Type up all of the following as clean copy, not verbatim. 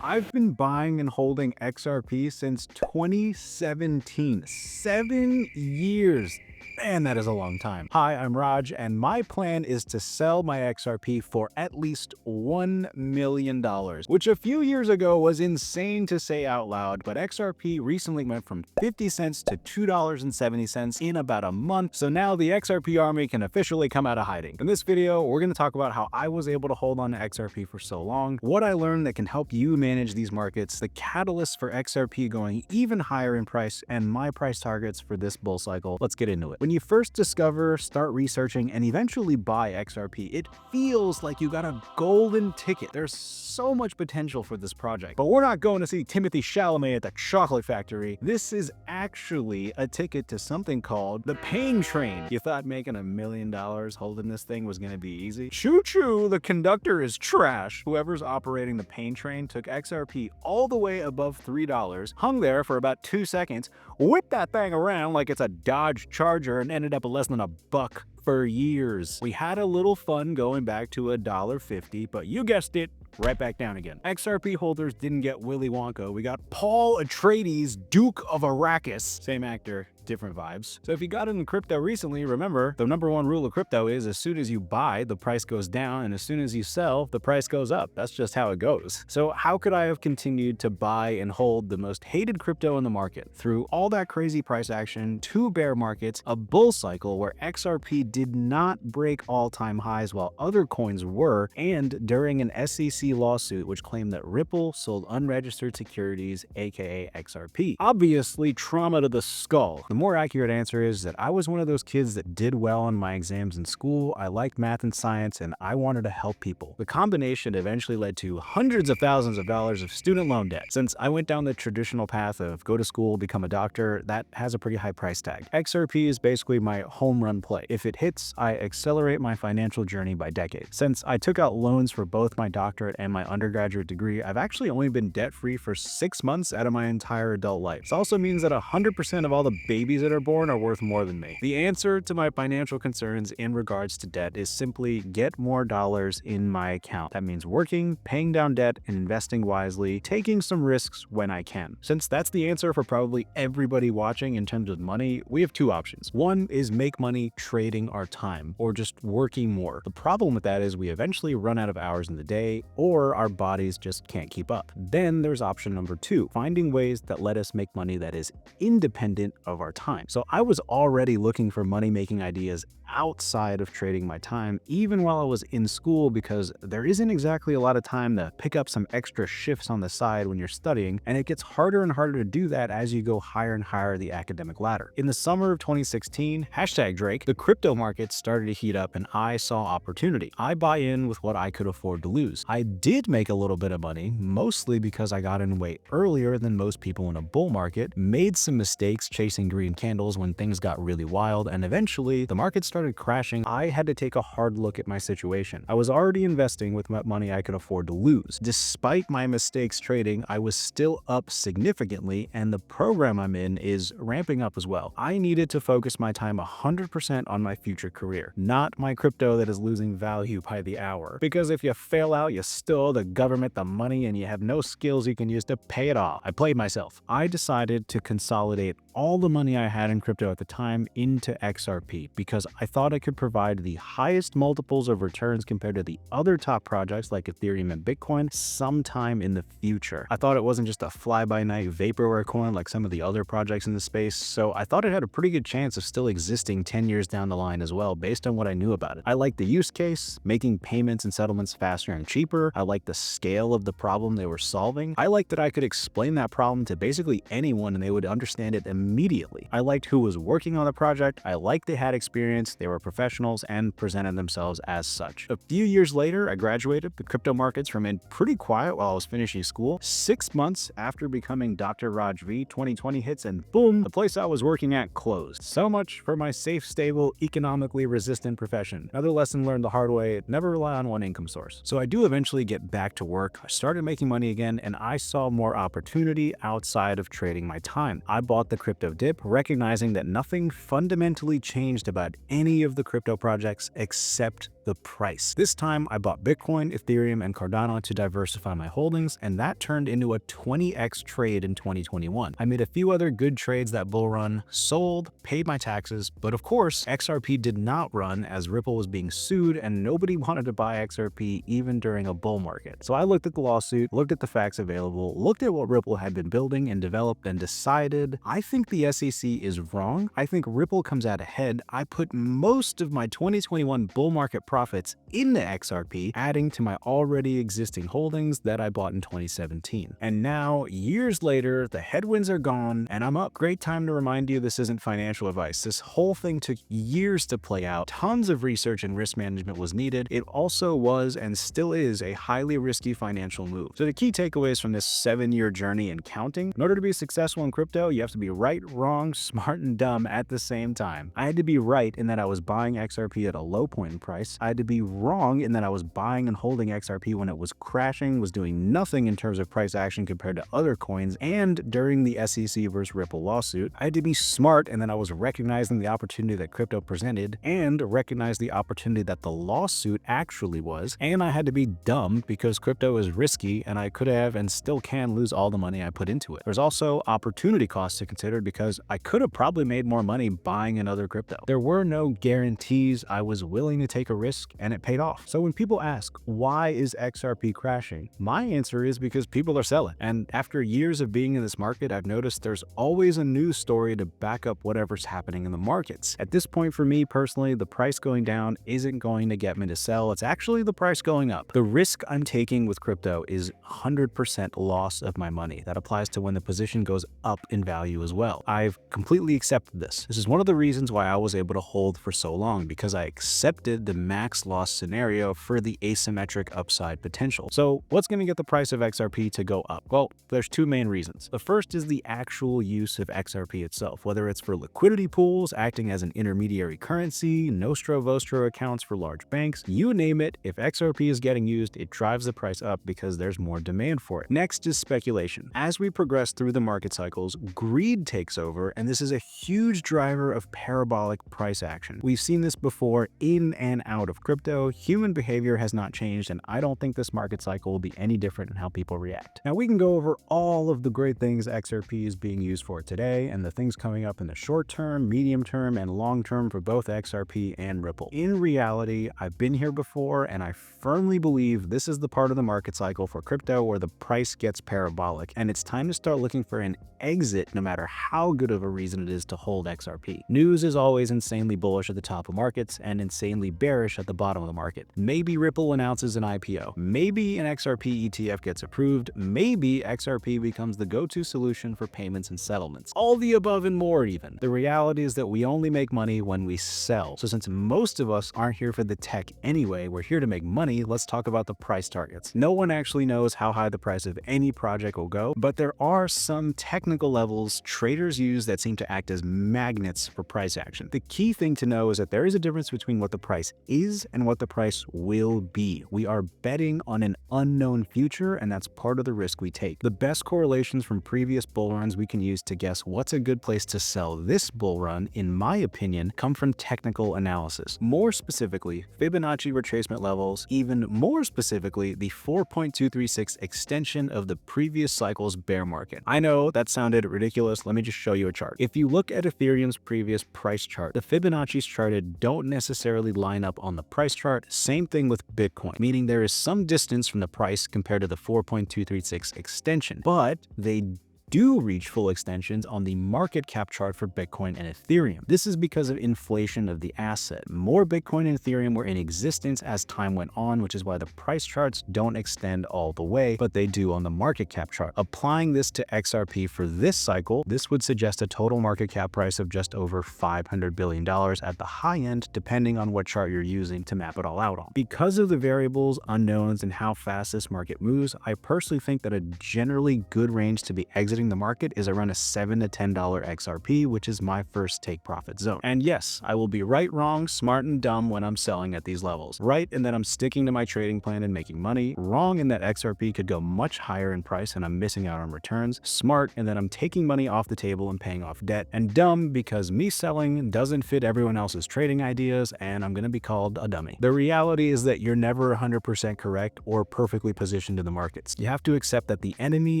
I've been buying and holding XRP since 2017. 7 years. Man, that is a long time. Hi, I'm Raj, and my plan is to sell my XRP for at least $1 million, which a few years ago was insane to say out loud, but XRP recently went from 50 cents to $2.70 in about a month, so now the XRP army can officially come out of hiding. In this video, we're going to talk about how I was able to hold on to XRP for so long, what I learned that can help you manage these markets, the catalyst for XRP going even higher in price, and my price targets for this bull cycle. Let's get into it. When you first discover, start researching, and eventually buy XRP, it feels like you got a golden ticket. There's so much potential for this project. But we're not going to see Timothy Chalamet at the chocolate factory. This is actually a ticket to something called the pain train. You thought making $1 million holding this thing was going to be easy? Choo-choo, the conductor is trash. Whoever's operating the pain train took XRP all the way above $3, hung there for about 2 seconds, whipped that thing around like it's a Dodge Charger, and ended up at less than $1 for years. We had a little fun going back to $1.50, but you guessed it, right back down again. XRP holders didn't get Willy Wonka. We got Paul Atreides, Duke of Arrakis. Same actor, different vibes. So if you got into crypto recently, remember, the #1 rule of crypto is as soon as you buy, the price goes down, and as soon as you sell, the price goes up. That's just how it goes. So how could I have continued to buy and hold the most hated crypto in the market? Through all that crazy price action, 2 bear markets, a bull cycle where XRP did not break all-time highs while other coins were, and during an SEC lawsuit which claimed that Ripple sold unregistered securities, aka XRP. Obviously, trauma to the skull. The more accurate answer is that I was one of those kids that did well on my exams in school. I liked math and science, and I wanted to help people. The combination eventually led to hundreds of thousands of dollars of student loan debt. Since I went down the traditional path of go to school, become a doctor, that has a pretty high price tag. XRP is basically my home run play. If it hits, I accelerate my financial journey by decades. Since I took out loans for both my doctorate and my undergraduate degree, I've actually only been debt-free for 6 months out of my entire adult life. This also means that 100% of all the babies that are born are worth more than me. The answer to my financial concerns in regards to debt is simply get more dollars in my account. That means working, paying down debt, and investing wisely, taking some risks when I can. Since that's the answer for probably everybody watching in terms of money, we have 2 options. One is make money trading our time, or just working more. The problem with that is we eventually run out of hours in the day, or our bodies just can't keep up. Then there's option number 2, finding ways that let us make money that is independent of our time. So I was already looking for money-making ideas outside of trading my time, even while I was in school, because there isn't exactly a lot of time to pick up some extra shifts on the side when you're studying, and it gets harder and harder to do that as you go higher and higher the academic ladder. In the summer of 2016, #Drake, the crypto market started to heat up and I saw opportunity. I buy in with what I could afford to lose. I did make a little bit of money, mostly because I got in way earlier than most people in a bull market, made some mistakes chasing green candles when things got really wild, and eventually the market started crashing. I had to take a hard look at my situation. I was already investing with what money I could afford to lose. Despite my mistakes trading, I was still up significantly, and the program I'm in is ramping up as well. I needed to focus my time 100% on my future career, not my crypto that is losing value by the hour. Because if you fail out, you still owe the government the money and you have no skills you can use to pay it off. I played myself. I decided to consolidate all the money I had in crypto at the time into XRP because I thought it could provide the highest multiples of returns compared to the other top projects like Ethereum and Bitcoin sometime in the future. I thought it wasn't just a fly-by-night vaporware coin like some of the other projects in the space, so I thought it had a pretty good chance of still existing 10 years down the line as well based on what I knew about it. I liked the use case, making payments and settlements faster and cheaper. I liked the scale of the problem they were solving. I liked that I could explain that problem to basically anyone and they would understand it immediately. I liked who was working on the project. I liked they had experience, they were professionals, and presented themselves as such. A few years later, I graduated. The crypto markets remained pretty quiet while I was finishing school. 6 months after becoming Dr. Raj V, 2020 hits, and boom, the place I was working at closed. So much for my safe, stable, economically resistant profession. Another lesson learned the hard way: never rely on one income source. So I do eventually get back to work. I started making money again, and I saw more opportunity outside of trading my time. I bought the crypto dip, recognizing that nothing fundamentally changed about any of the crypto projects except the price. This time I bought Bitcoin, Ethereum, and Cardano to diversify my holdings, and that turned into a 20x trade in 2021. I made a few other good trades that bull run, sold, paid my taxes, but of course, XRP did not run as Ripple was being sued and nobody wanted to buy XRP even during a bull market. So I looked at the lawsuit, looked at the facts available, looked at what Ripple had been building and developed, and decided, I think the SEC is wrong. I think Ripple comes out ahead. I put most of my 2021 bull market profits into XRP, adding to my already existing holdings that I bought in 2017. And now, years later, the headwinds are gone and I'm up. Great time to remind you this isn't financial advice. This whole thing took years to play out. Tons of research and risk management was needed. It also was and still is a highly risky financial move. So the key takeaways from this 7-year journey and counting: in order to be successful in crypto, you have to be right, wrong, smart, and dumb at the same time. I had to be right in that I was buying XRP at a low point in price. I had to be wrong in that I was buying and holding XRP when it was crashing, was doing nothing in terms of price action compared to other coins, and during the SEC versus Ripple lawsuit. I had to be smart in that I was recognizing the opportunity that crypto presented and recognize the opportunity that the lawsuit actually was. And I had to be dumb because crypto is risky and I could have and still can lose all the money I put into it. There's also opportunity costs to consider because I could have probably made more money buying another crypto. There were no guarantees. I was willing to take a risk and it paid off. So when people ask, why is XRP crashing? My answer is because people are selling. And after years of being in this market, I've noticed there's always a news story to back up whatever's happening in the markets. At this point for me personally, the price going down isn't going to get me to sell. It's actually the price going up. The risk I'm taking with crypto is 100% loss of my money. That applies to when the position goes up in value as well. I've completely accepted this. This is one of the reasons why I was able to hold for so long, because I accepted the max loss scenario for the asymmetric upside potential. So what's going to get the price of XRP to go up? Well, there's two main reasons. The first is the actual use of XRP itself, whether it's for liquidity pools, acting as an intermediary currency, Nostro Vostro accounts for large banks, you name it. If XRP is getting used, it drives the price up because there's more demand for it. Next is speculation. As we progress through the market cycles, greed takes over, and this is a huge driver of parabolic price action. We've seen this before in and out of crypto. Human behavior has not changed, and I don't think this market cycle will be any different in how people react. Now, we can go over all of the great things XRP is being used for today and the things coming up in the short term, medium term, and long term for both XRP and Ripple. In reality, I've been here before, and I firmly believe this is the part of the market cycle for crypto where the price gets parabolic, and it's time to start looking for an exit no matter how good of a reason it is to hold XRP. News is always insanely bullish at the top of markets and insanely bearish at the bottom of the market. Maybe Ripple announces an IPO. Maybe an XRP ETF gets approved. Maybe XRP becomes the go-to solution for payments and settlements. All the above and more even. The reality is that we only make money when we sell. So since most of us aren't here for the tech anyway, we're here to make money, let's talk about the price targets. No one actually knows how high the price of any project will go, but there are some technical levels traders use that seem to act as magnets for price action. The key thing to know is that there is a difference between what the price is and what the price will be. We are betting on an unknown future, and that's part of the risk we take. The best correlations from previous bull runs we can use to guess what's a good place to sell this bull run, in my opinion, come from technical analysis. More specifically, Fibonacci retracement levels, even more specifically, the 4.236 extension of the previous cycle's bear market. I know that sounded ridiculous. Let me just show you a chart. If you look at Ethereum's previous price chart, the Fibonacci's charted don't necessarily line up on the price chart. Same thing with Bitcoin, meaning there is some distance from the price compared to the 4.236 extension, but they do reach full extensions on the market cap chart for Bitcoin and Ethereum. This is because of inflation of the asset. More Bitcoin and Ethereum were in existence as time went on, which is why the price charts don't extend all the way, but they do on the market cap chart. Applying this to XRP for this cycle, this would suggest a total market cap price of just over $500 billion at the high end, depending on what chart you're using to map it all out on. Because of the variables, unknowns, and how fast this market moves, I personally think that a generally good range to be exiting exiting the market is around a $7 to $10 XRP, which is my first take profit zone. And yes, I will be right, wrong, smart, and dumb when I'm selling at these levels. Right in that I'm sticking to my trading plan and making money. Wrong in that XRP could go much higher in price and I'm missing out on returns. Smart in that I'm taking money off the table and paying off debt. And dumb because me selling doesn't fit everyone else's trading ideas and I'm gonna be called a dummy. The reality is that you're never 100% correct or perfectly positioned in the markets. You have to accept that the enemy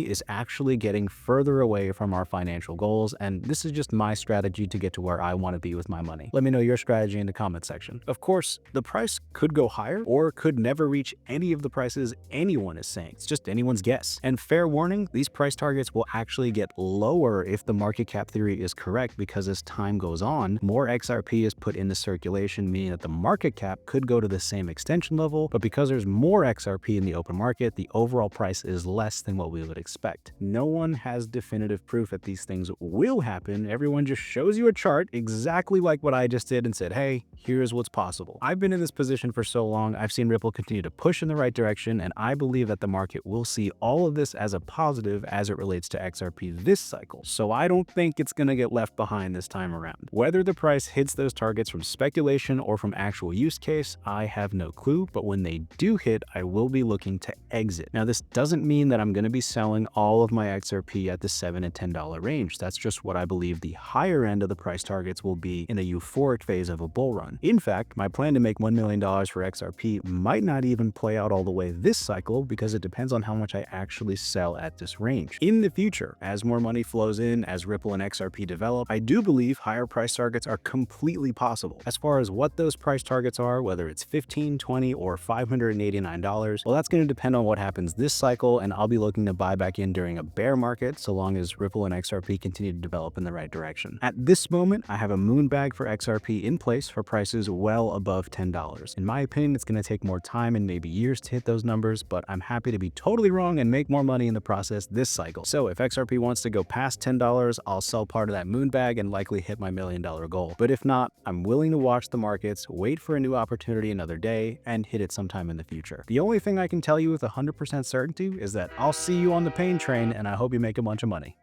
is actually getting further away from our financial goals, and this is just my strategy to get to where I want to be with my money. Let me know your strategy in the comment section. Of course, the price could go higher or could never reach any of the prices anyone is saying. It's just anyone's guess. And fair warning, these price targets will actually get lower if the market cap theory is correct, because as time goes on, more XRP is put into circulation, meaning that the market cap could go to the same extension level, but because there's more XRP in the open market, the overall price is less than what we would expect. No one has definitive proof that these things will happen. Everyone just shows you a chart exactly like what I just did and said, hey, here's what's possible. I've been in this position for so long, I've seen Ripple continue to push in the right direction, and I believe that the market will see all of this as a positive as it relates to XRP this cycle. So I don't think it's gonna get left behind this time around. Whether the price hits those targets from speculation or from actual use case, I have no clue, but when they do hit, I will be looking to exit. Now, this doesn't mean that I'm gonna be selling all of my XRP at the $7 to $10 range. That's just what I believe the higher end of the price targets will be in a euphoric phase of a bull run. In fact, my plan to make $1 million for XRP might not even play out all the way this cycle because it depends on how much I actually sell at this range. In the future, as more money flows in, as Ripple and XRP develop, I do believe higher price targets are completely possible. As far as what those price targets are, whether it's $15, $20, or $589, well, that's going to depend on what happens this cycle, and I'll be looking to buy back in during a bear market so long as Ripple and XRP continue to develop in the right direction. At this moment, I have a moon bag for XRP in place for prices well above $10. In my opinion, it's going to take more time and maybe years to hit those numbers, but I'm happy to be totally wrong and make more money in the process this cycle. So if XRP wants to go past $10, I'll sell part of that moon bag and likely hit my $1 million goal. But if not, I'm willing to watch the markets, wait for a new opportunity another day, and hit it sometime in the future. The only thing I can tell you with 100% certainty is that I'll see you on the pain train, and I hope you make a bunch of money.